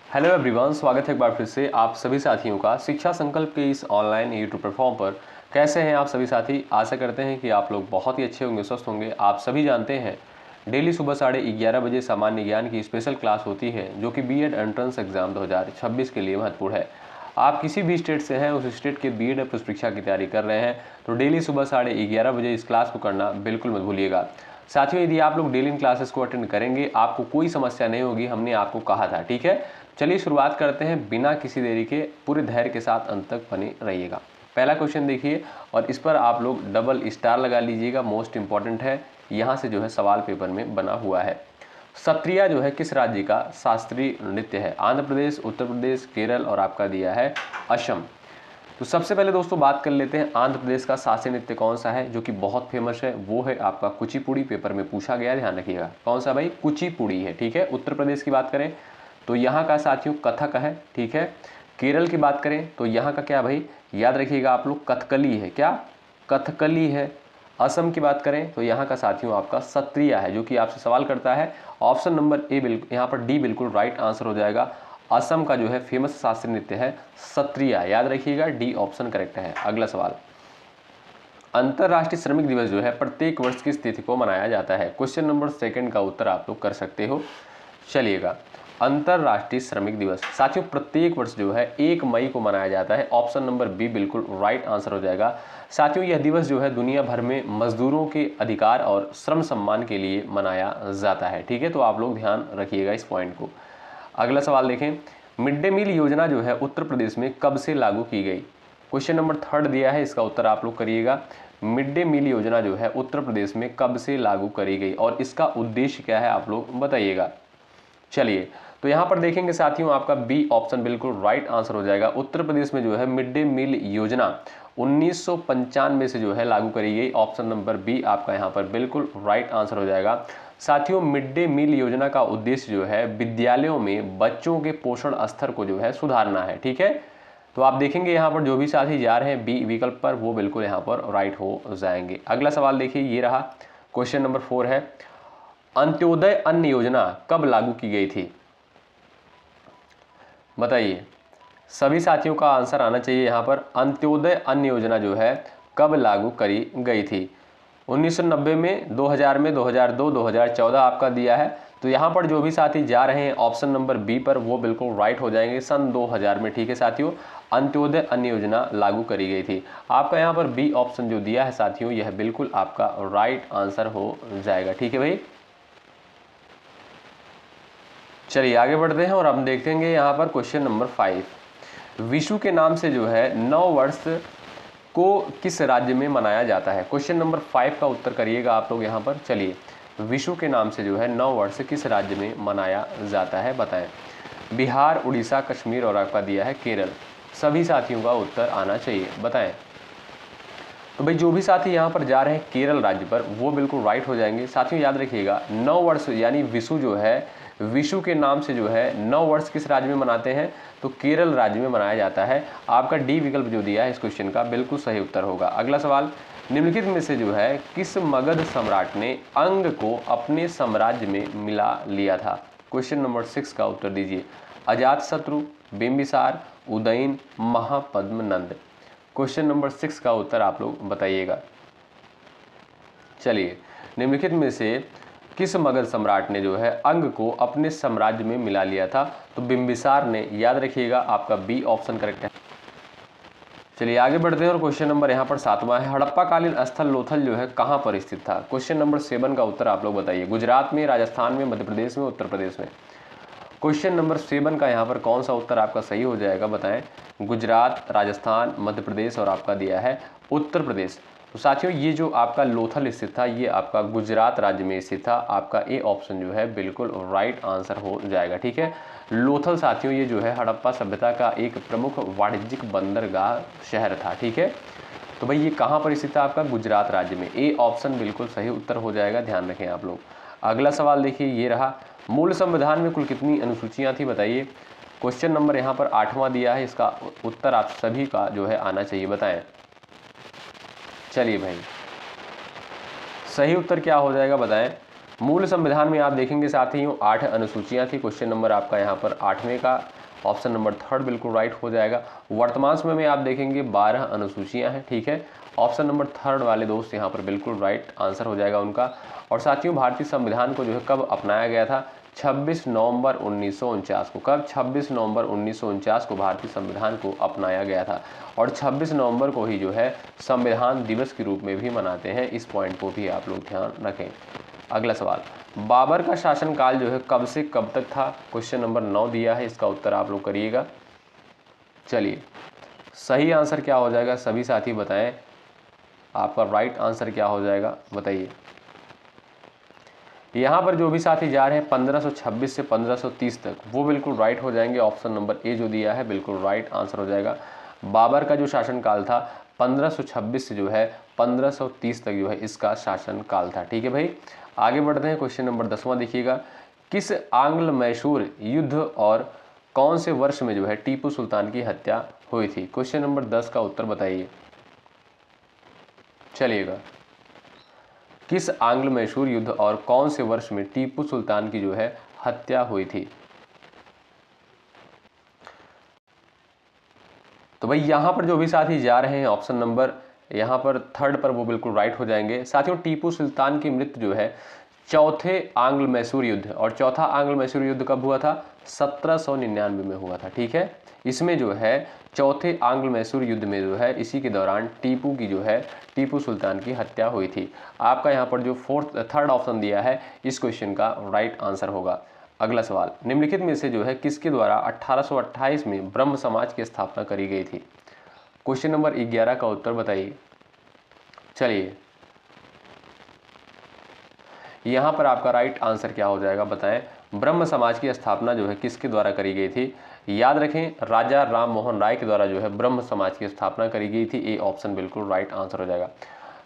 Hello everyone, स्वागत है एक बार फिर से आप सभी साथियों का शिक्षा संकल्प के इस ऑनलाइन यूट्यूब प्लेटफॉर्म पर। कैसे हैं आप सभी साथी? आशा करते हैं कि आप लोग बहुत ही अच्छे होंगे, स्वस्थ होंगे। आप सभी जानते हैं डेली सुबह 11:30 बजे सामान्य ज्ञान की स्पेशल क्लास होती है जो कि बीएड एंट्रेंस एग्जाम 2026 के लिए महत्वपूर्ण है। आप किसी भी स्टेट से हैं, उस स्टेट के बीएड प्रवेश परीक्षा की तैयारी कर रहे हैं तो डेली सुबह 11:30 बजे इस क्लास को करना बिल्कुल मत भूलिएगा। साथियों, यदि आप लोग डेली इन क्लासेस को अटेंड करेंगे आपको कोई समस्या नहीं होगी, हमने आपको कहा था। ठीक है, चलिए शुरुआत करते हैं बिना किसी देरी के। पूरे धैर्य के साथ अंत तक बने रहिएगा। पहला क्वेश्चन देखिए और इस पर आप लोग डबल स्टार लगा लीजिएगा, मोस्ट इंपॉर्टेंट है। यहाँ से जो है सवाल पेपर में बना हुआ है। सत्रिया जो है किस राज्य का शास्त्रीय नृत्य है? आंध्र प्रदेश, उत्तर प्रदेश, केरल और आपका दिया है असम। तो सबसे पहले दोस्तों बात कर लेते हैं आंध्र प्रदेश का शास्त्रीय नृत्य कौन सा है जो कि बहुत फेमस है। वो है आपका कुचिपुड़ी। पेपर में पूछा गया, ध्यान रखिएगा। कौन सा भाई? कुचिपुड़ी है। ठीक है। उत्तर प्रदेश की बात करें तो यहाँ का साथियों कथक है। ठीक है। केरल की बात करें तो यहाँ का क्या भाई, याद रखिएगा आप लोग, कथकली है। क्या? कथकली है। असम की बात करें तो यहाँ का साथियों आपका सत्रिया है, जो कि आपसे सवाल करता है। ऑप्शन नंबर ए बिल्कुल, यहाँ पर डी बिल्कुल राइट आंसर हो जाएगा। असम का जो है फेमस शास्त्रीय नृत्य है सत्रिया, याद रखिएगा, डी ऑप्शन करेक्ट है। अगला सवाल, अंतरराष्ट्रीय श्रमिक दिवस जो है प्रत्येक वर्ष किस तिथि को मनाया जाता है? क्वेश्चन नंबर सेकंड का उत्तर आप लोग कर सकते हो। चलिएगा, अंतरराष्ट्रीय श्रमिक दिवस साथियों प्रत्येक वर्ष जो है 1 मई को मनाया जाता है। ऑप्शन नंबर बी बिल्कुल राइट आंसर हो जाएगा। साथियों यह दिवस जो है दुनिया भर में मजदूरों के अधिकार और श्रम सम्मान के लिए मनाया जाता है। ठीक है, तो आप लोग ध्यान रखिएगा इस पॉइंट को। अगला सवाल देखें, मिड डे मील योजना जो है उत्तर प्रदेश में कब से लागू की गई? क्वेश्चन नंबर थर्ड दिया है, इसका उत्तर आप लोग करिएगा। मिड डे मील योजना जो है उत्तर प्रदेश में कब से लागू करी गई और इसका उद्देश्य क्या है आप लोग बताइएगा। चलिए, तो यहाँ पर देखेंगे साथियों आपका बी ऑप्शन बिल्कुल राइट आंसर हो जाएगा। उत्तर प्रदेश में जो है मिड डे मील योजना 1995 से जो है लागू करी गई। ऑप्शन नंबर बी आपका यहाँ पर बिल्कुल राइट आंसर हो जाएगा। साथियों मिड डे मील योजना का उद्देश्य जो है विद्यालयों में बच्चों के पोषण स्तर को जो है सुधारना है। ठीक है, तो आप देखेंगे यहाँ पर जो भी साथी जा रहे हैं बी विकल्प पर, वो बिल्कुल यहाँ पर राइट हो जाएंगे। अगला सवाल देखिए, ये रहा क्वेश्चन नंबर 4 है, अंत्योदय अन्न योजना कब लागू की गई थी? बताइए, सभी साथियों का आंसर आना चाहिए यहाँ पर। अंत्योदय अन्न योजना जो है कब लागू करी गई थी? 1990 में, 2000 में, 2002, 2014 आपका दिया है। तो यहाँ पर जो भी साथी जा रहे हैं ऑप्शन नंबर बी पर, वो बिल्कुल राइट हो जाएंगे, सन 2000 में। ठीक है साथियों, अंत्योदय अन्न योजना लागू करी गई थी। आपका यहाँ पर बी ऑप्शन जो दिया है साथियों, यह बिल्कुल आपका राइट आंसर हो जाएगा। ठीक है भाई, चलिए आगे बढ़ते हैं और हम देखेंगे यहाँ पर क्वेश्चन नंबर 5। विशु के नाम से जो है नव वर्ष को किस राज्य में मनाया जाता है? क्वेश्चन नंबर 5 का उत्तर करिएगा आप लोग यहाँ पर। चलिए, विशु के नाम से जो है नव वर्ष किस राज्य में मनाया जाता है बताएं। बिहार, उड़ीसा, कश्मीर और आपका दिया है केरल। सभी साथियों का उत्तर आना चाहिए, बताएं। तो भाई जो भी साथी यहाँ पर जा रहे हैं केरल राज्य पर, वो बिल्कुल राइट हो जाएंगे। साथियों याद रखिएगा, नव वर्ष यानी विशु जो है, विशु के नाम से जो है नव वर्ष किस राज्य में मनाते हैं? तो केरल राज्य में मनाया जाता है। आपका डी विकल्प जो दिया है इस क्वेश्चन का बिल्कुल सही उत्तर होगा। अगला सवाल, निम्नलिखित में से जो है किस मगध सम्राट ने अंग को अपने साम्राज्य में मिला लिया था? क्वेश्चन नंबर 6 का उत्तर दीजिए। अजातशत्रु, बिंबिसार, उदयन, महापद्मनंद। क्वेश्चन नंबर 6 का उत्तर आप लोग बताइएगा। चलिए, निम्नलिखित में से किस मगध सम्राट ने जो है अंग को अपने साम्राज्य में मिला लिया था? तो बिंबिसार ने, याद रखिएगा, आपका बी ऑप्शन करेक्ट है। चलिए आगे बढ़ते हैं और क्वेश्चन नंबर यहाँ पर 7वां है, हड़प्पा कालीन स्थल लोथल जो है कहाँ पर स्थित था? क्वेश्चन नंबर 7 का उत्तर आप लोग बताइए। गुजरात में, राजस्थान में, मध्य प्रदेश में, उत्तर प्रदेश में। क्वेश्चन नंबर 7 का यहाँ पर कौन सा उत्तर आपका सही हो जाएगा बताएं। गुजरात, राजस्थान, मध्य प्रदेश और आपका दिया है उत्तर प्रदेश। तो साथियों ये जो आपका लोथल स्थित था, ये आपका गुजरात राज्य में स्थित था। आपका ए ऑप्शन जो है बिल्कुल राइट आंसर हो जाएगा। ठीक है, लोथल साथियों ये जो है हड़प्पा सभ्यता का एक प्रमुख वाणिज्यिक बंदरगाह शहर था। ठीक है, तो भाई ये कहाँ पर स्थित था? आपका गुजरात राज्य में। ए ऑप्शन बिल्कुल सही उत्तर हो जाएगा, ध्यान रखें आप लोग। अगला सवाल देखिए, ये रहा, मूल संविधान में कुल कितनी अनुसूचियां थी बताइए। क्वेश्चन नंबर यहाँ पर 8वां दिया है, इसका उत्तर आप सभी का जो है आना चाहिए, बताएं। चलिए भाई, सही उत्तर क्या हो जाएगा बताएं। मूल संविधान में आप देखेंगे साथियों 8 अनुसूचियां थी। क्वेश्चन नंबर आपका यहाँ पर 8वें का ऑप्शन नंबर 3 बिल्कुल राइट हो जाएगा। वर्तमान समय में आप देखेंगे 12 अनुसूचियां हैं, ठीक है। ऑप्शन नंबर 3 वाले दोस्त यहाँ पर बिल्कुल राइट आंसर हो जाएगा उनका। और साथियों भारतीय संविधान को जो है कब अपनाया गया था? 26 नवंबर 1949 को। कब? 26 नवंबर 1949 को भारतीय संविधान को अपनाया गया था। और 26 नवंबर को ही जो है संविधान दिवस के रूप में भी मनाते हैं। इस पॉइंट को भी आप लोग ध्यान रखें। अगला सवाल, बाबर का शासनकाल जो है कब से कब तक था? क्वेश्चन नंबर 9 दिया है, इसका उत्तर आप लोग करिएगा। चलिए, सही आंसर क्या हो जाएगा सभी साथी बताएं, आपका राइट आंसर क्या हो जाएगा बताइए। यहाँ पर जो भी साथी जा रहे हैं 1526 से 1530 तक, वो बिल्कुल राइट हो जाएंगे। ऑप्शन नंबर ए जो दिया है बिल्कुल राइट आंसर हो जाएगा। बाबर का जो शासनकाल था 1526 से जो है 1530 तक जो है इसका शासनकाल था, ठीक है भाई। आगे बढ़ते हैं, क्वेश्चन नंबर 10वां देखिएगा। किस आंग्ल मैसूर युद्ध और कौन से वर्ष में जो है टीपू सुल्तान की हत्या हुई थी? क्वेश्चन नंबर 10 का उत्तर बताइए। चलिएगा, किस आंग्ल मैसूर युद्ध और कौन से वर्ष में टीपू सुल्तान की जो है हत्या हुई थी? तो भाई यहाँ पर जो भी साथी जा रहे हैं ऑप्शन नंबर यहाँ पर 3 पर, वो बिल्कुल राइट हो जाएंगे। साथियों टीपू सुल्तान की मृत्यु जो है चौथे आंग्ल मैसूर युद्ध, और चौथा आंग्ल मैसूर युद्ध कब हुआ था? 1799 में हुआ था, ठीक है। इसमें जो है चौथे आंग्ल मैसूर युद्ध में जो है इसी के दौरान टीपू की जो है टीपू सुल्तान की हत्या हुई थी। आपका यहाँ पर जो थर्ड ऑप्शन दिया है इस क्वेश्चन का राइट आंसर होगा। अगला सवाल, निम्नलिखित में से जो है किसके द्वारा 1828 में ब्रह्म समाज की स्थापना करी गई थी? क्वेश्चन नंबर 11 का उत्तर बताइए। चलिए, यहाँ पर आपका राइट आंसर क्या हो जाएगा बताएं। ब्रह्म समाज की स्थापना जो है किसके द्वारा करी गई थी? याद रखें, राजा राम मोहन राय के द्वारा जो है ब्रह्म समाज की स्थापना करी गई थी। ए ऑप्शन बिल्कुल राइट आंसर हो जाएगा।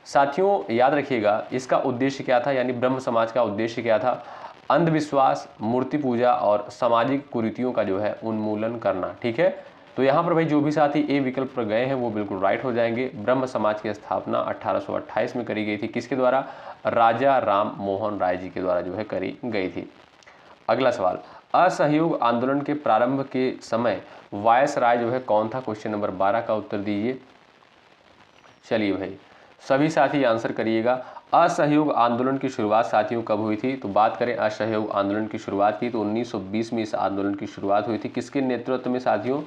साथियों याद रखिएगा, इसका उद्देश्य क्या था, यानी ब्रह्म समाज का उद्देश्य क्या था? अंधविश्वास, मूर्ति पूजा और सामाजिक कुरीतियों का जो है उन्मूलन करना, ठीक है। तो यहाँ पर भाई जो भी साथी ए विकल्प पर गए हैं वो बिल्कुल राइट हो जाएंगे। ब्रह्म समाज की स्थापना 1828 में करी गई थी। किसके द्वारा? राजा राम मोहन राय जी के द्वारा जो है करी गई थी। अगला सवाल, असहयोग आंदोलन के प्रारंभ के समय वायसराय जो है कौन था? क्वेश्चन नंबर 12 का उत्तर दीजिए। चलिए भाई, सभी साथी आंसर करिएगा। असहयोग आंदोलन की शुरुआत साथियों कब हुई थी? तो बात करें असहयोग आंदोलन की शुरुआत की तो 1920 में इस आंदोलन की शुरुआत हुई थी। किसके नेतृत्व में साथियों?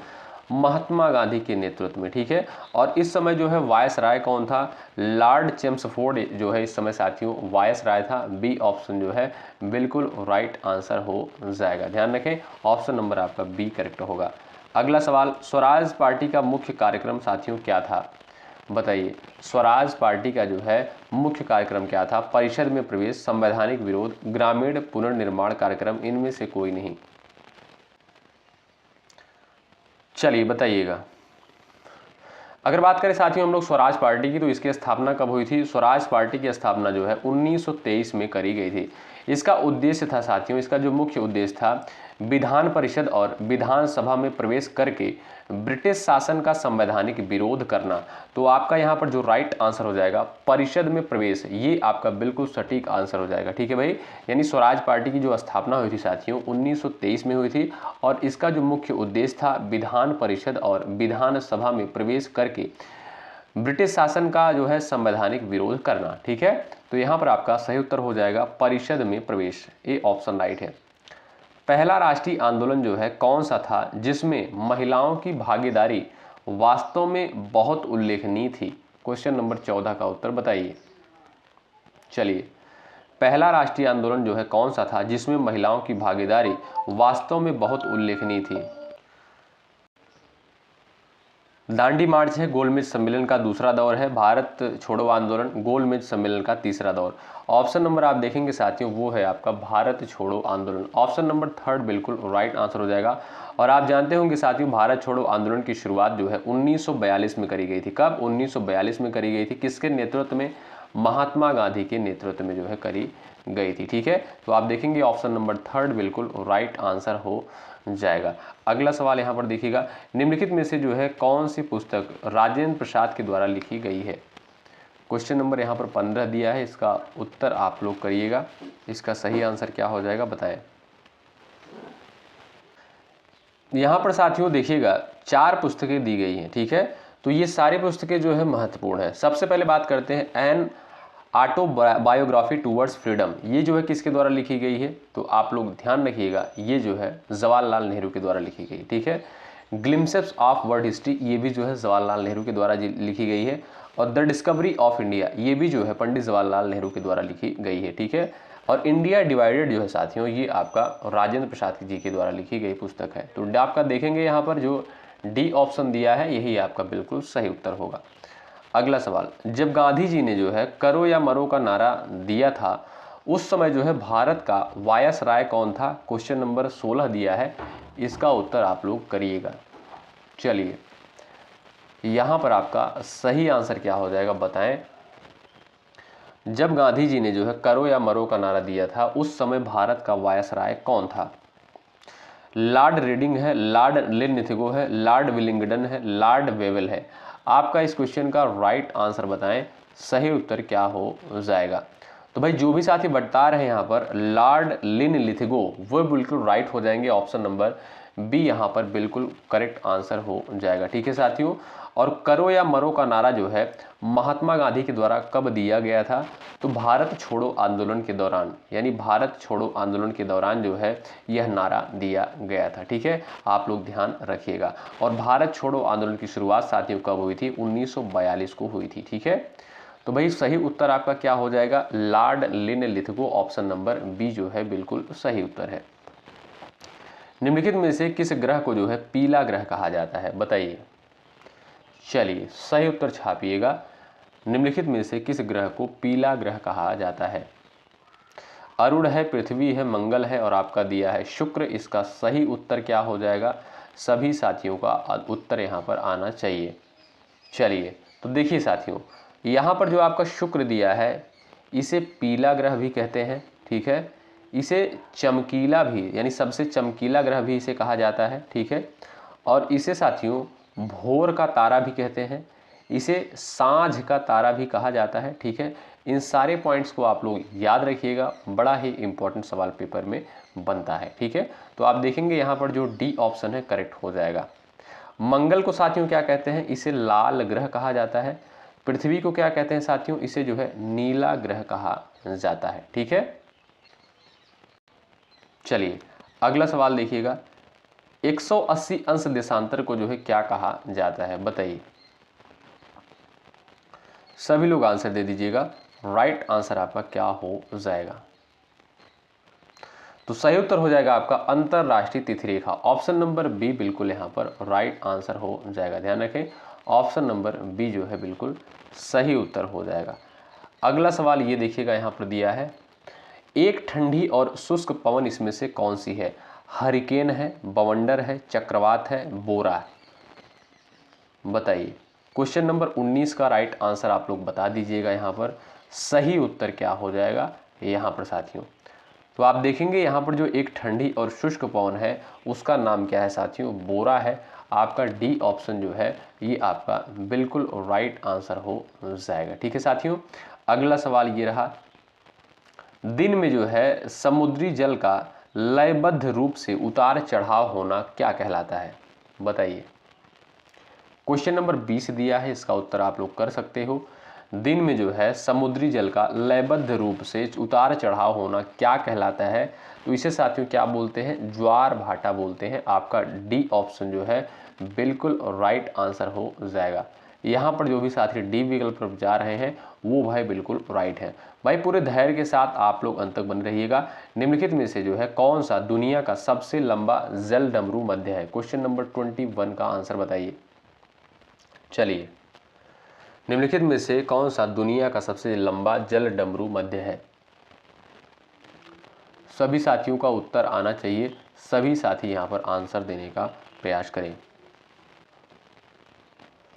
महात्मा गांधी के नेतृत्व में, ठीक है। और इस समय जो है वायसराय कौन था? लॉर्ड चेम्सफोर्ड जो है इस समय साथियों वायसराय था। बी ऑप्शन जो है बिल्कुल राइट आंसर हो जाएगा। ध्यान रखें, ऑप्शन नंबर आपका बी करेक्ट होगा। अगला सवाल, स्वराज पार्टी का मुख्य कार्यक्रम साथियों क्या था? बताइए, स्वराज पार्टी का जो है मुख्य कार्यक्रम क्या था? परिषद में प्रवेश, संवैधानिक विरोध, ग्रामीण पुनर्निर्माण कार्यक्रम, इनमें से कोई नहीं। चलिए बताइएगा। अगर बात करें साथियों हम लोग स्वराज पार्टी की, तो इसकी स्थापना कब हुई थी? स्वराज पार्टी की स्थापना जो है 1923 में करी गई थी। इसका उद्देश्य था साथियों, इसका जो मुख्य उद्देश्य था, विधान परिषद और विधानसभा में प्रवेश करके ब्रिटिश शासन का संवैधानिक विरोध करना। तो आपका यहाँ पर जो राइट आंसर हो जाएगा परिषद में प्रवेश, ये आपका बिल्कुल सटीक आंसर हो जाएगा, ठीक है भाई। यानी स्वराज पार्टी की जो स्थापना हुई थी साथियों 1923 में हुई थी, और इसका जो मुख्य उद्देश्य था विधान परिषद और विधानसभा में प्रवेश करके ब्रिटिश शासन का जो है संवैधानिक विरोध करना, ठीक है। तो यहाँ पर आपका सही उत्तर हो जाएगा परिषद में प्रवेश। ए ऑप्शन राइट है। पहला राष्ट्रीय आंदोलन जो है कौन सा था जिसमें महिलाओं की भागीदारी वास्तव में बहुत उल्लेखनीय थी? क्वेश्चन नंबर 14 का उत्तर बताइए। चलिए, पहला राष्ट्रीय आंदोलन जो है कौन सा था जिसमें महिलाओं की भागीदारी वास्तव में बहुत उल्लेखनीय थी? दांडी मार्च है, गोलमेज सम्मेलन का दूसरा दौर है, भारत छोड़ो आंदोलन, गोलमेज सम्मेलन का तीसरा दौर। ऑप्शन नंबर आप देखेंगे साथियों वो है आपका भारत छोड़ो आंदोलन। ऑप्शन नंबर 3 बिल्कुल राइट आंसर हो जाएगा। और आप जानते होंगे साथियों भारत छोड़ो आंदोलन की शुरुआत जो है 1942 में करी गई थी। कब? 1942 में करी गई थी। किसके नेतृत्व में? महात्मा गांधी के नेतृत्व में जो है करी गई थी, ठीक है। तो आप देखेंगे ऑप्शन नंबर 3 बिल्कुल राइट आंसर हो जाएगा। अगला सवाल यहाँ पर देखिएगा, निम्नलिखित में से जो है कौन सी पुस्तक राजेंद्र प्रसाद के द्वारा लिखी गई है? क्वेश्चन नंबर यहाँ पर 15 दिया है, इसका उत्तर आप लोग करिएगा। इसका सही आंसर क्या हो जाएगा बताएं। यहाँ पर साथियों देखिएगा 4 पुस्तकें दी गई हैं, ठीक है। तो ये सारी पुस्तकें जो है महत्वपूर्ण है। सबसे पहले बात करते हैं एन ऑटोबायोग्राफी टूवर्ड्स फ्रीडम, ये जो है किसके द्वारा लिखी गई है, तो आप लोग ध्यान रखिएगा ये जो है जवाहरलाल नेहरू के द्वारा लिखी गई, ठीक है। ग्लिम्पसेस ऑफ वर्ल्ड हिस्ट्री, ये भी जो है जवाहरलाल नेहरू के द्वारा लिखी गई है। और द डिस्कवरी ऑफ इंडिया, ये भी जो है पंडित जवाहरलाल नेहरू के द्वारा लिखी गई है, ठीक है। और इंडिया डिवाइडेड जो है साथियों, ये आपका राजेंद्र प्रसाद जी के द्वारा लिखी गई पुस्तक है। तो आपका देखेंगे यहाँ पर जो डी ऑप्शन दिया है यही आपका बिल्कुल सही उत्तर होगा। अगला सवाल, जब गांधी जी ने जो है करो या मरो का नारा दिया था उस समय जो है भारत का वायसराय कौन था? क्वेश्चन नंबर 16 दिया है, इसका उत्तर आप लोग करिएगा। चलिए यहाँ पर आपका सही आंसर क्या हो जाएगा बताएं। जब गांधी जी ने जो है करो या मरो का नारा दिया था उस समय भारत का वायसराय कौन था? लॉर्ड रीडिंग है, लॉर्ड लिनथिगो है, लॉर्ड विलिंगडन है, लॉर्ड वेवेल है। आपका इस क्वेश्चन का राइट आंसर बताएं, सही उत्तर क्या हो जाएगा। तो भाई जो भी साथी बता रहे हैं यहाँ पर लॉर्ड लिनथिगो, वो बिल्कुल राइट हो जाएंगे। ऑप्शन नंबर बी यहाँ पर बिल्कुल करेक्ट आंसर हो जाएगा, ठीक है साथियों। और करो या मरो का नारा जो है महात्मा गांधी के द्वारा कब दिया गया था? तो भारत छोड़ो आंदोलन के दौरान, यानी भारत छोड़ो आंदोलन के दौरान जो है यह नारा दिया गया था, ठीक है। आप लोग ध्यान रखिएगा। और भारत छोड़ो आंदोलन की शुरुआत साथियों कब हुई थी? 1942 को हुई थी, ठीक है। तो भाई सही उत्तर आपका क्या हो जाएगा? लॉर्ड लिनथिगो, ऑप्शन नंबर बी जो है बिल्कुल सही उत्तर है। निम्नलिखित में से किस ग्रह को जो है पीला ग्रह कहा जाता है बताइए। चलिए सही उत्तर छापिएगा। निम्नलिखित में से किस ग्रह को पीला ग्रह कहा जाता है? अरुण है, पृथ्वी है, मंगल है और आपका दिया है शुक्र। इसका सही उत्तर क्या हो जाएगा? सभी साथियों का उत्तर यहाँ पर आना चाहिए। चलिए तो देखिए साथियों, यहाँ पर जो आपका शुक्र दिया है इसे पीला ग्रह भी कहते हैं, ठीक है। इसे चमकीला भी, यानी सबसे चमकीला ग्रह भी इसे कहा जाता है, ठीक है। और इसे साथियों भोर का तारा भी कहते हैं, इसे सांझ का तारा भी कहा जाता है, ठीक है। इन सारे पॉइंट्स को आप लोग याद रखिएगा, बड़ा ही इंपॉर्टेंट सवाल पेपर में बनता है, ठीक है। तो आप देखेंगे यहाँ पर जो डी ऑप्शन है करेक्ट हो जाएगा। मंगल को साथियों क्या कहते हैं? इसे लाल ग्रह कहा जाता है। पृथ्वी को क्या कहते हैं साथियों? इसे जो है नीला ग्रह कहा जाता है, ठीक है। चलिए अगला सवाल देखिएगा, 180 अंश देशांतर को जो है क्या कहा जाता है बताइए। सभी लोग आंसर दे दीजिएगा, राइट आंसर आपका क्या हो जाएगा। तो सही उत्तर हो जाएगा आपका अंतरराष्ट्रीय तिथि रेखा। ऑप्शन नंबर बी बिल्कुल यहाँ पर राइट आंसर हो जाएगा। ध्यान रखें, ऑप्शन नंबर बी जो है बिल्कुल सही उत्तर हो जाएगा। अगला सवाल ये देखिएगा, यहाँ पर दिया है एक ठंडी और शुष्क पवन इसमें से कौन सी है? हरिकेन है, बवंडर है, चक्रवात है, बोरा है, बताइए। क्वेश्चन नंबर 19 का राइट आंसर आप लोग बता दीजिएगा। यहाँ पर सही उत्तर क्या हो जाएगा यहाँ पर साथियों। तो आप देखेंगे यहाँ पर जो एक ठंडी और शुष्क पवन है उसका नाम क्या है साथियों? बोरा है। आपका डी ऑप्शन जो है ये आपका बिल्कुल राइट आंसर हो जाएगा, ठीक है साथियों। अगला सवाल ये रहा, दिन में जो है समुद्री जल का लयबद्ध रूप से उतार चढ़ाव होना क्या कहलाता है बताइए। क्वेश्चन नंबर 20 दिया है, इसका उत्तर आप लोग कर सकते हो। दिन में जो है समुद्री जल का लयबद्ध रूप से उतार चढ़ाव होना क्या कहलाता है? तो इसे साथियों क्या बोलते हैं? ज्वार भाटा बोलते हैं। आपका डी ऑप्शन जो है बिल्कुल राइट आंसर हो जाएगा। यहाँ पर जो भी साथी डी विकल्प पर जा रहे हैं वो भाई बिल्कुल राइट है। भाई पूरे धैर्य के साथ आप लोग अंत तक बन रहिएगा। निम्नलिखित में से जो है कौन सा दुनिया का सबसे लंबा जल डमरू मध्य है? क्वेश्चन नंबर 21 का आंसर बताइए। चलिए, निम्नलिखित में से कौन सा दुनिया का सबसे लंबा जल डमरू मध्य है? सभी साथियों का उत्तर आना चाहिए। सभी साथी यहाँ पर आंसर देने का प्रयास करें।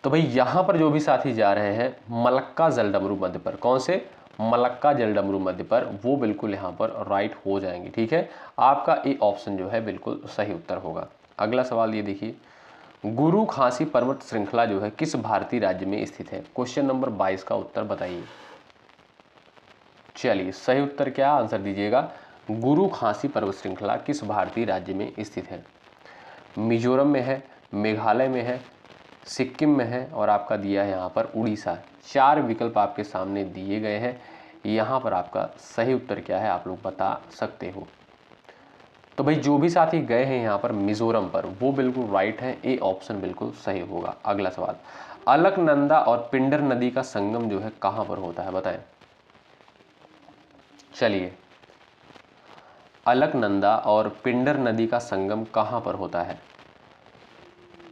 तो भाई यहाँ पर जो भी साथी जा रहे हैं मलक्का जल डमरू मध्य पर, कौन से? मलक्का जल डमरू मध्य पर, वो बिल्कुल यहाँ पर राइट हो जाएंगे, ठीक है। आपका ए ऑप्शन जो है बिल्कुल सही उत्तर होगा। अगला सवाल ये देखिए, गुरु खासी पर्वत श्रृंखला जो है किस भारतीय राज्य में स्थित है? क्वेश्चन नंबर 22 का उत्तर बताइए। चलिए सही उत्तर क्या आंसर दीजिएगा। गुरु खासी पर्वत श्रृंखला किस भारतीय राज्य में स्थित है? मिजोरम में है, मेघालय में है, सिक्किम में है और आपका दिया है यहाँ पर उड़ीसा। 4 विकल्प आपके सामने दिए गए हैं। यहाँ पर आपका सही उत्तर क्या है आप लोग बता सकते हो। तो भाई जो भी साथी गए हैं यहाँ पर मिजोरम पर वो बिल्कुल राइट है, ए ऑप्शन बिल्कुल सही होगा। अगला सवाल, अलकनंदा और पिंडर नदी का संगम जो है कहाँ पर होता है बताएं। चलिए, अलकनंदा और पिंडर नदी का संगम कहाँ पर होता है?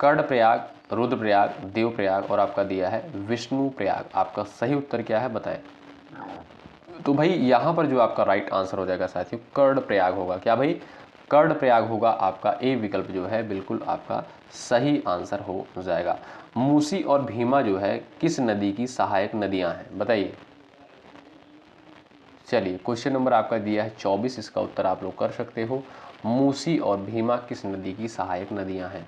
कर्णप्रयाग, रुद्रप्रयाग, देवप्रयाग और आपका दिया है विष्णुप्रयाग। आपका सही उत्तर क्या है बताएं। तो भाई यहाँ पर जो आपका राइट आंसर हो जाएगा साथियों कर्णप्रयाग होगा। क्या भाई? कर्णप्रयाग होगा। आपका ए विकल्प जो है बिल्कुल आपका सही आंसर हो जाएगा। मूसी और भीमा जो है किस नदी की सहायक नदियां हैं बताइए। चलिए क्वेश्चन नंबर आपका दिया है 24, इसका उत्तर आप लोग कर सकते हो। मूसी और भीमा किस नदी की सहायक नदियां हैं?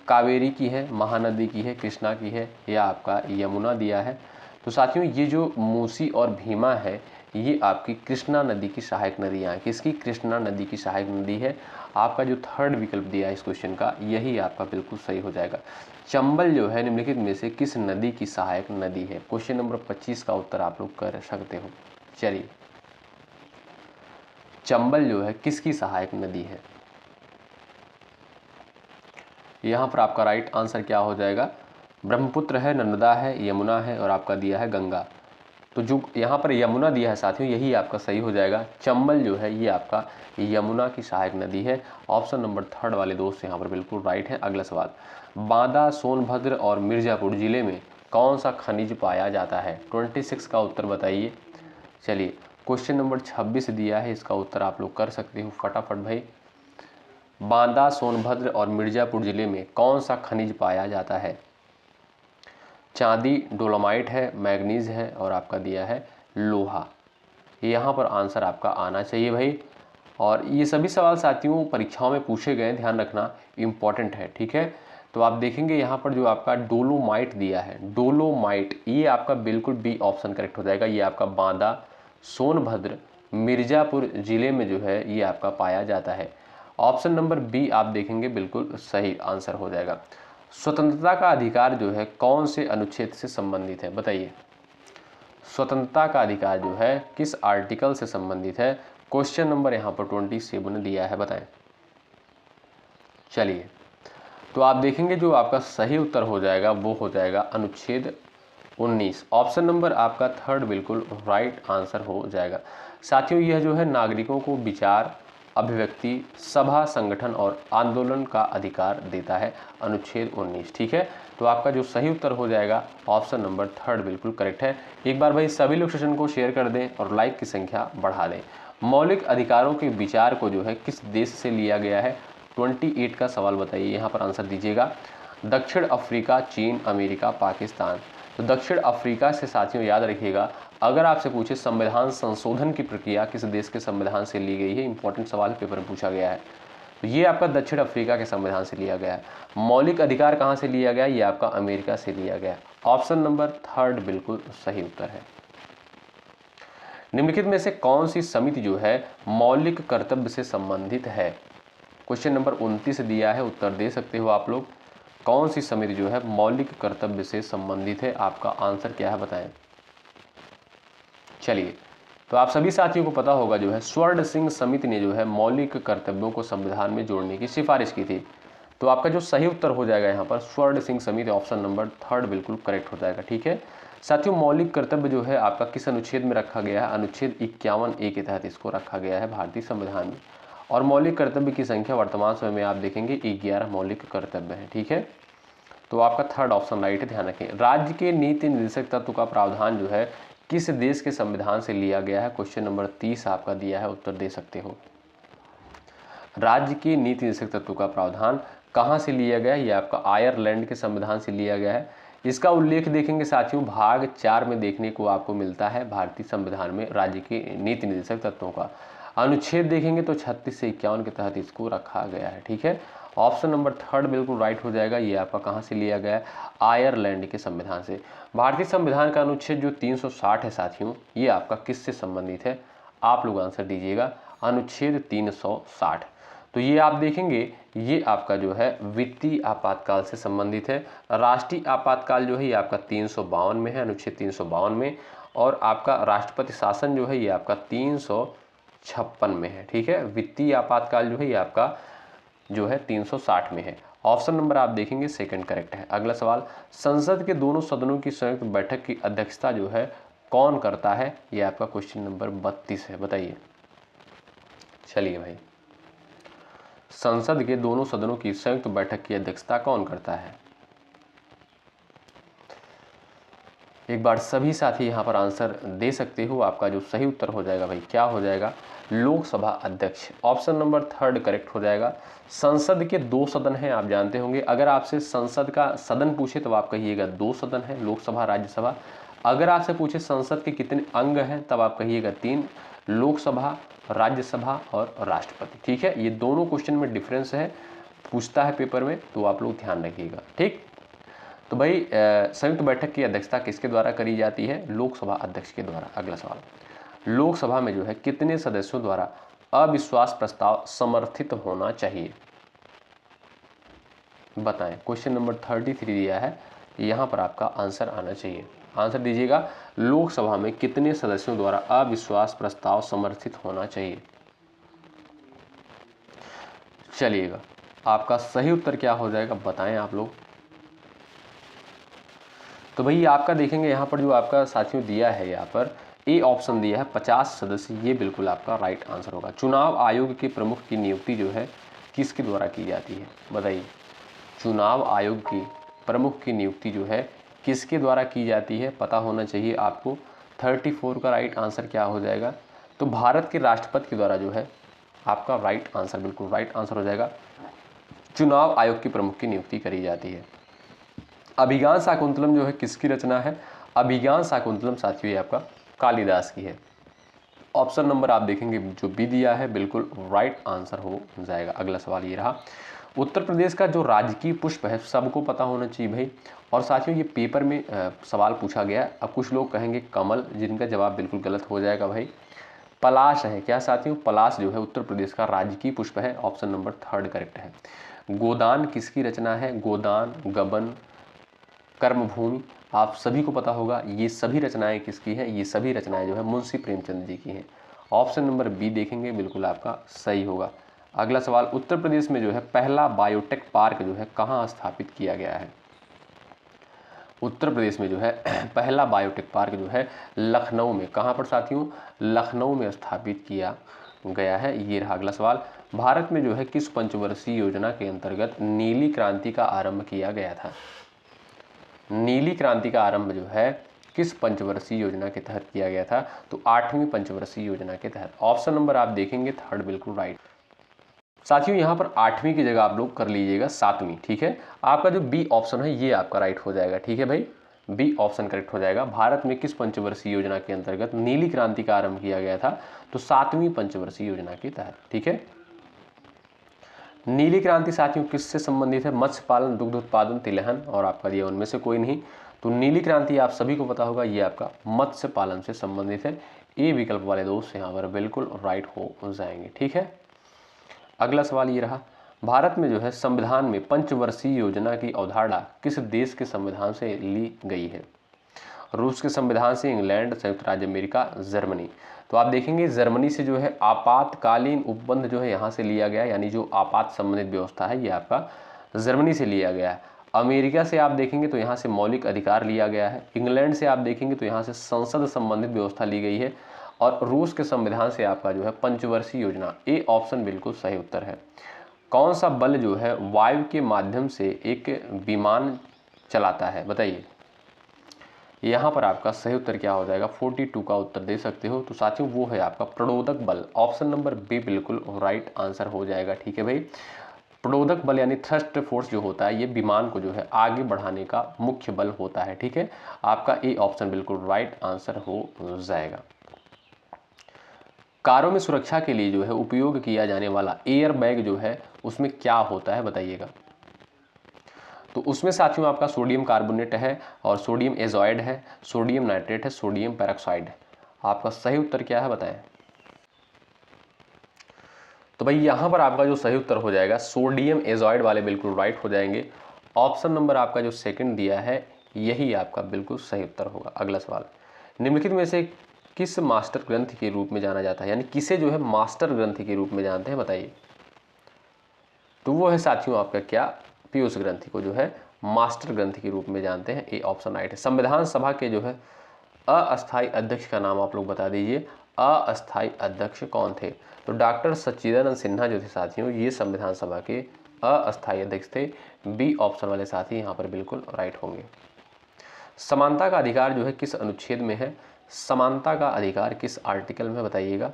कावेरी की है, महानदी की है, कृष्णा की है या आपका यमुना दिया है। तो साथियों ये जो मूसी और भीमा है ये आपकी कृष्णा नदी की सहायक नदियाँ हैं। किसकी? कृष्णा नदी की सहायक नदी है। आपका जो थर्ड विकल्प दिया है इस क्वेश्चन का यही आपका बिल्कुल सही हो जाएगा। चंबल जो है निम्नलिखित में से किस नदी की सहायक नदी है? क्वेश्चन नंबर 25 का उत्तर आप लोग कर सकते हो। चलिए, चंबल जो है किसकी सहायक नदी है? यहाँ पर आपका राइट आंसर क्या हो जाएगा? ब्रह्मपुत्र है, नर्मदा है, यमुना है और आपका दिया है गंगा। तो जो यहाँ पर यमुना दिया है साथियों यही आपका सही हो जाएगा। चंबल जो है ये आपका यमुना की सहायक नदी है। ऑप्शन नंबर थर्ड वाले दोस्त यहाँ पर बिल्कुल राइट है। अगला सवाल, बांदा, सोनभद्र और मिर्जापुर जिले में कौन सा खनिज पाया जाता है? 26 का उत्तर बताइए। चलिए क्वेश्चन नंबर 26 दिया है, इसका उत्तर आप लोग कर सकते हो फटाफट भाई। बांदा, सोनभद्र और मिर्जापुर जिले में कौन सा खनिज पाया जाता है? चांदी, डोलोमाइट है, मैग्नीज है और आपका दिया है लोहा। यहाँ पर आंसर आपका आना चाहिए भाई। और ये सभी सवाल साथियों परीक्षाओं में पूछे गए, ध्यान रखना इम्पॉर्टेंट है, ठीक है। तो आप देखेंगे यहाँ पर जो आपका डोलोमाइट दिया है, डोलोमाइट, ये आपका बिल्कुल बी ऑप्शन करेक्ट हो जाएगा। ये आपका बांदा, सोनभद्र, मिर्जापुर जिले में जो है ये आपका पाया जाता है। ऑप्शन नंबर बी आप देखेंगे बिल्कुल सही आंसर हो जाएगा। स्वतंत्रता का अधिकार जो है कौन से अनुच्छेद से संबंधित है बताइए। स्वतंत्रता का अधिकार जो है किस आर्टिकल से संबंधित है? क्वेश्चन नंबर यहाँ पर 27 दिया है, बताएं। चलिए तो आप देखेंगे जो आपका सही उत्तर हो जाएगा वो हो जाएगा अनुच्छेद 19। ऑप्शन नंबर आपका थर्ड बिल्कुल राइट आंसर हो जाएगा। साथियों यह जो है नागरिकों को विचार, अभिव्यक्ति, सभा, संगठन और आंदोलन का अधिकार देता है, अनुच्छेद 19, ठीक है। तो आपका जो सही उत्तर हो जाएगा ऑप्शन नंबर थर्ड बिल्कुल करेक्ट है। एक बार भाई सभी लोग सेशन को शेयर कर दें और लाइक की संख्या बढ़ा दें। मौलिक अधिकारों के विचार को जो है किस देश से लिया गया है? 28 का सवाल बताइए, यहाँ पर आंसर दीजिएगा। दक्षिण अफ्रीका, चीन, अमेरिका, पाकिस्तान। तो दक्षिण अफ्रीका से साथियों याद रखिएगा। अगर आपसे पूछे संविधान संशोधन की प्रक्रिया किस देश के संविधान से ली गई है, इंपॉर्टेंट सवाल पेपर में पूछा गया है, तो ये आपका दक्षिण अफ्रीका के संविधान से लिया गया है। मौलिक अधिकार कहाँ से लिया गया? ये आपका अमेरिका से लिया गया। ऑप्शन नंबर थर्ड बिल्कुल सही उत्तर है। निम्नलिखित में से कौन सी समिति जो है मौलिक कर्तव्य से संबंधित है? क्वेश्चन नंबर 29 दिया है, उत्तर दे सकते हो आप लोग। कौन सी समिति जो है मौलिक कर्तव्य से संबंधित है? आपका आंसर क्या है बताएं। चलिए तो आप सभी साथियों को पता होगा जो है स्वर्ण सिंह समिति ने जो है मौलिक कर्तव्यों को संविधान में जोड़ने की सिफारिश की थी। तो आपका जो सही उत्तर हो जाएगा यहाँ पर स्वर्ण सिंह समिति, ऑप्शन नंबर थर्ड बिल्कुल करेक्ट हो जाएगा, ठीक है। साथियों मौलिक कर्तव्य जो है आपका किस अनुच्छेद में रखा गया है? अनुच्छेद 51A के तहत इसको रखा गया है भारतीय संविधान में। और मौलिक कर्तव्य की संख्या वर्तमान समय में आप देखेंगे 11 मौलिक कर्तव्य है, ठीक है। तो आपका थर्ड ऑप्शन राइट है, ध्यान रखें। राज्य के नीति निर्देशक तत्व का प्रावधान जो है किस देश के संविधान से लिया गया है? क्वेश्चन नंबर 30 आपका दिया है, उत्तर दे सकते हो। राज्य के नीति निर्देशक तत्व का प्रावधान कहाँ से लिया गया है? ये आपका आयरलैंड के संविधान से लिया गया है। इसका उल्लेख देखेंगे साथियों भाग 4 में देखने को आपको मिलता है भारतीय संविधान में राज्य के नीति निर्देशक तत्वों का। अनुच्छेद देखेंगे तो 36 से 51 के तहत इसको रखा गया है। ठीक है, ऑप्शन नंबर थर्ड बिल्कुल राइट हो जाएगा। ये आपका कहाँ से लिया गया है? आयरलैंड के संविधान से। भारतीय संविधान का अनुच्छेद जो 360 है साथियों, ये आपका किससे संबंधित है? आप लोग आंसर दीजिएगा। अनुच्छेद 360, तो ये आप देखेंगे ये आपका जो है वित्तीय आपातकाल से संबंधित है। राष्ट्रीय आपातकाल जो है ये आपका 352 में है, अनुच्छेद 352 में, और आपका राष्ट्रपति शासन जो है ये आपका 356 में है। ठीक है, वित्तीय आपातकाल जो है ये आपका जो है 360 में है। ऑप्शन नंबर आप देखेंगे सेकंड करेक्ट है। अगला सवाल, संसद के दोनों सदनों की संयुक्त बैठक की अध्यक्षता जो है कौन करता है? ये आपका क्वेश्चन नंबर 32 है, बताइए। चलिए भाई, संसद के दोनों सदनों की संयुक्त बैठक की अध्यक्षता कौन करता है? एक बार सभी साथी यहाँ पर आंसर दे सकते हो। आपका जो सही उत्तर हो जाएगा भाई, क्या हो जाएगा? लोकसभा अध्यक्ष। ऑप्शन नंबर थर्ड करेक्ट हो जाएगा। संसद के 2 सदन हैं, आप जानते होंगे। अगर आपसे संसद का सदन पूछे तो आप कहिएगा 2 सदन है, लोकसभा राज्यसभा। अगर आपसे पूछे संसद के कितने अंग हैं तब आप कहिएगा 3, लोकसभा, राज्यसभा और राष्ट्रपति। ठीक है, ये दोनों क्वेश्चन में डिफरेंस है, पूछता है पेपर में, तो आप लोग ध्यान रखिएगा। ठीक, तो भाई संयुक्त बैठक की अध्यक्षता किसके द्वारा करी जाती है? लोकसभा अध्यक्ष के द्वारा। अगला सवाल, लोकसभा में जो है कितने सदस्यों द्वारा अविश्वास प्रस्ताव समर्थित होना चाहिए? बताएं। क्वेश्चन नंबर 33 दिया है, यहाँ पर आपका आंसर आना चाहिए। आंसर दीजिएगा, लोकसभा में कितने सदस्यों द्वारा अविश्वास प्रस्ताव समर्थित होना चाहिए? चलिएगा, आपका सही उत्तर क्या हो जाएगा बताएं आप लोग। तो भाई आपका देखेंगे यहाँ पर जो आपका साथियों दिया है, यहाँ पर ए ऑप्शन दिया है 50 सदस्य, ये बिल्कुल आपका राइट आंसर होगा। चुनाव आयोग के प्रमुख की नियुक्ति जो है किसके द्वारा की जाती है? बताइए। चुनाव आयोग की प्रमुख की नियुक्ति जो है किसके द्वारा की जाती है? पता होना चाहिए आपको। 34 का राइट आंसर क्या हो जाएगा? तो भारत के राष्ट्रपति के द्वारा जो है आपका राइट आंसर, बिल्कुल राइट आंसर हो जाएगा। चुनाव आयोग की प्रमुख की नियुक्ति करी जाती है। अभिज्ञान शाकुंतलम जो है किसकी रचना है? अभिज्ञान शाकुंतलम साथियों ये आपका कालिदास की है। ऑप्शन नंबर आप देखेंगे जो बी दिया है बिल्कुल राइट आंसर हो जाएगा। अगला सवाल ये रहा, उत्तर प्रदेश का जो राजकीय पुष्प है सबको पता होना चाहिए भाई। और साथियों ये पेपर में सवाल पूछा गया। अब कुछ लोग कहेंगे कमल, जिनका जवाब बिल्कुल गलत हो जाएगा भाई। पलाश है। क्या साथियों? पलाश जो है उत्तर प्रदेश का राजकीय पुष्प है। ऑप्शन नंबर थर्ड करेक्ट है। गोदान किसकी रचना है? गोदान, गबन, कर्मभूमि, आप सभी को पता होगा। ये सभी रचनाएं किसकी हैं? ये सभी रचनाएं जो है मुंशी प्रेमचंद जी की हैं। ऑप्शन नंबर बी देखेंगे बिल्कुल आपका सही होगा। अगला सवाल, उत्तर प्रदेश में जो है पहला बायोटेक पार्क जो है कहाँ स्थापित किया गया है? उत्तर प्रदेश में जो है पहला बायोटेक पार्क जो है लखनऊ में। कहाँ पर साथियों? लखनऊ में स्थापित किया गया है। ये रहा अगला सवाल, भारत में जो है किस पंचवर्षीय योजना के अंतर्गत नीली क्रांति का आरंभ किया गया था? नीली क्रांति का आरंभ जो है किस पंचवर्षीय योजना के तहत किया गया था? तो 8वीं पंचवर्षीय योजना के तहत। ऑप्शन नंबर आप देखेंगे थर्ड बिल्कुल राइट। साथियों यहाँ पर 8वीं की जगह आप लोग कर लीजिएगा 7वीं। ठीक है, आपका जो बी ऑप्शन है ये आपका राइट हो जाएगा। ठीक है भाई, बी ऑप्शन करेक्ट हो जाएगा। भारत में किस पंचवर्षीय योजना के अंतर्गत नीली क्रांति का आरंभ किया गया था? तो 7वीं पंचवर्षीय योजना के तहत। ठीक है, नीली क्रांति साथियों किससे संबंधित है? मत्स्य पालन, दुग्ध उत्पादन, तिलहन और आपका दिया उनमें से कोई नहीं। तो नीली क्रांति आप सभी को पता होगा ये आपका मत्स्य पालन से संबंधित है। ए विकल्प वाले दोस्त यहाँ पर बिल्कुल राइट हो जाएंगे। ठीक है, अगला सवाल ये रहा, भारत में जो है संविधान में पंचवर्षीय योजना की अवधारणा किस देश के संविधान से ली गई है? रूस के संविधान से, इंग्लैंड, संयुक्त राज्य अमेरिका, जर्मनी। तो आप देखेंगे जर्मनी से जो है आपातकालीन उपबंध जो है यहाँ से लिया गया, यानी जो आपात संबंधित व्यवस्था है ये आपका जर्मनी से लिया गया है। अमेरिका से आप देखेंगे तो यहाँ से मौलिक अधिकार लिया गया है। इंग्लैंड से आप देखेंगे तो यहाँ से संसद संबंधित व्यवस्था ली गई है। और रूस के संविधान से आपका जो है पंचवर्षीय योजना। ए ऑप्शन बिल्कुल सही उत्तर है। कौन सा बल जो है वायु के माध्यम से एक विमान चलाता है? बताइए। यहाँ पर आपका सही उत्तर क्या हो जाएगा? 42 का उत्तर दे सकते हो। तो साथियों वो है आपका प्रणोदक बल। ऑप्शन नंबर बी बिल्कुल राइट आंसर हो जाएगा। ठीक है भाई, प्रणोदक बल यानी थ्रस्ट फोर्स जो होता है ये विमान को जो है आगे बढ़ाने का मुख्य बल होता है। ठीक है, आपका ए ऑप्शन बिल्कुल राइट आंसर हो जाएगा। कारों में सुरक्षा के लिए जो है उपयोग किया जाने वाला एयर बैग जो है उसमें क्या होता है बताइएगा। तो उसमें साथियों आपका सोडियम कार्बोनेट है और सोडियम एजॉइड है, सोडियम नाइट्रेट है, सोडियम पेरोक्साइड है। आपका सही उत्तर क्या है बताएं। तो भाई यहाँ पर आपका जो सही उत्तर हो जाएगा सोडियम एजॉइड वाले बिल्कुल राइट हो जाएंगे। ऑप्शन नंबर आपका जो सेकंड दिया है यही आपका बिल्कुल सही उत्तर होगा। अगला सवाल, निम्नलिखित में से किस मास्टर ग्रंथि के रूप में जाना जाता है, यानी किसे जो है मास्टर ग्रंथि के रूप में जानते हैं बताइए। तो वो है साथियों आपका क्या, पीयूष ग्रंथि को जो है मास्टर ग्रंथि के रूप में जानते हैं। ए ऑप्शन राइट है। संविधान सभा के जो है अस्थायी अध्यक्ष का नाम आप लोग बता दीजिए। अस्थायी अध्यक्ष कौन थे? तो डॉक्टर सच्चिदानंद सिन्हा जो थे साथियों ये संविधान सभा के अस्थायी अध्यक्ष थे। बी ऑप्शन वाले साथी यहाँ पर बिल्कुल राइट होंगे। समानता का अधिकार जो है किस अनुच्छेद में है? समानता का अधिकार किस आर्टिकल में बताइएगा।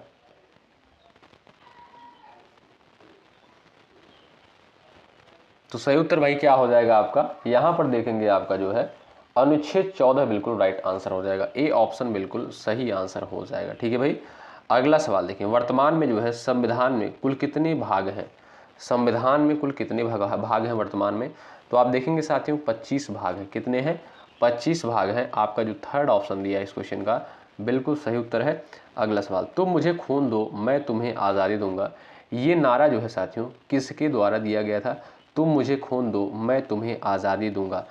तो सही उत्तर भाई क्या हो जाएगा आपका, यहाँ पर देखेंगे आपका जो है अनुच्छेद 14 बिल्कुल राइट आंसर हो जाएगा। ए ऑप्शन बिल्कुल सही आंसर हो जाएगा। ठीक है भाई। अगला सवाल देखिए, वर्तमान में जो है संविधान में कुल कितने भाग हैं? संविधान में कुल कितने भाग हैं वर्तमान में? तो आप देखेंगे साथियों 25 भाग हैं। कितने हैं? 25 भाग हैं। आपका जो थर्ड ऑप्शन दिया है इस क्वेश्चन का बिल्कुल सही उत्तर है। अगला सवाल, तुम मुझे खून दो मैं तुम्हें आज़ादी दूंगा, ये नारा जो है साथियों किसके द्वारा दिया गया था? तुम मुझे खून दो मैं तुम्हें आज़ादी दूंगा,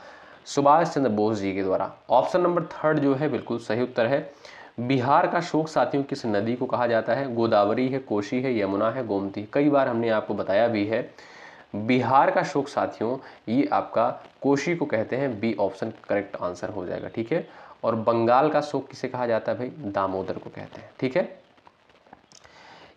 सुभाष चंद्र बोस जी के द्वारा। ऑप्शन नंबर थर्ड जो है बिल्कुल सही उत्तर है। बिहार का शोक साथियों किस नदी को कहा जाता है? गोदावरी है, कोसी है, यमुना है, गोमती। कई बार हमने आपको बताया भी है। बिहार का शोक साथियों ये आपका कोसी को कहते हैं। बी ऑप्शन करेक्ट आंसर हो जाएगा। ठीक है। और बंगाल का शोक किसे कहा जाता है भाई? दामोदर को कहते हैं। ठीक है।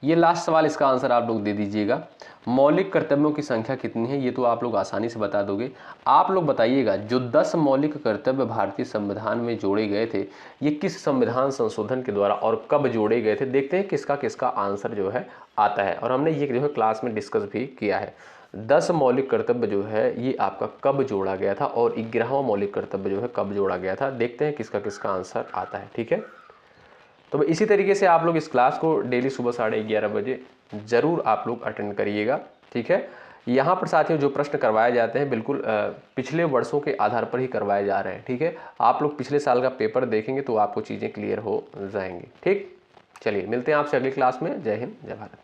ये लास्ट सवाल, इसका आंसर आप लोग दे दीजिएगा। मौलिक कर्तव्यों की संख्या कितनी है? ये तो आप लोग आसानी से बता दोगे। आप लोग बताइएगा जो 10 मौलिक कर्तव्य भारतीय संविधान में जोड़े गए थे ये किस संविधान संशोधन के द्वारा और कब जोड़े गए थे? देखते हैं किसका किसका आंसर जो है आता है। और हमने ये जो है क्लास में डिस्कस भी किया है। 10 मौलिक कर्तव्य जो है ये आपका कब जोड़ा गया था और 11वां मौलिक कर्तव्य जो है कब जोड़ा गया था? देखते हैं किसका किसका आंसर आता है। ठीक है। तो इसी तरीके से आप लोग इस क्लास को डेली सुबह 11:30 बजे ज़रूर आप लोग अटेंड करिएगा। ठीक है। यहाँ पर साथियों जो प्रश्न करवाए जाते हैं बिल्कुल पिछले वर्षों के आधार पर ही करवाए जा रहे हैं। ठीक है। आप लोग पिछले साल का पेपर देखेंगे तो आपको चीज़ें क्लियर हो जाएंगी। ठीक, चलिए मिलते हैं आपसे अगली क्लास में। जय हिंद, जय भारत।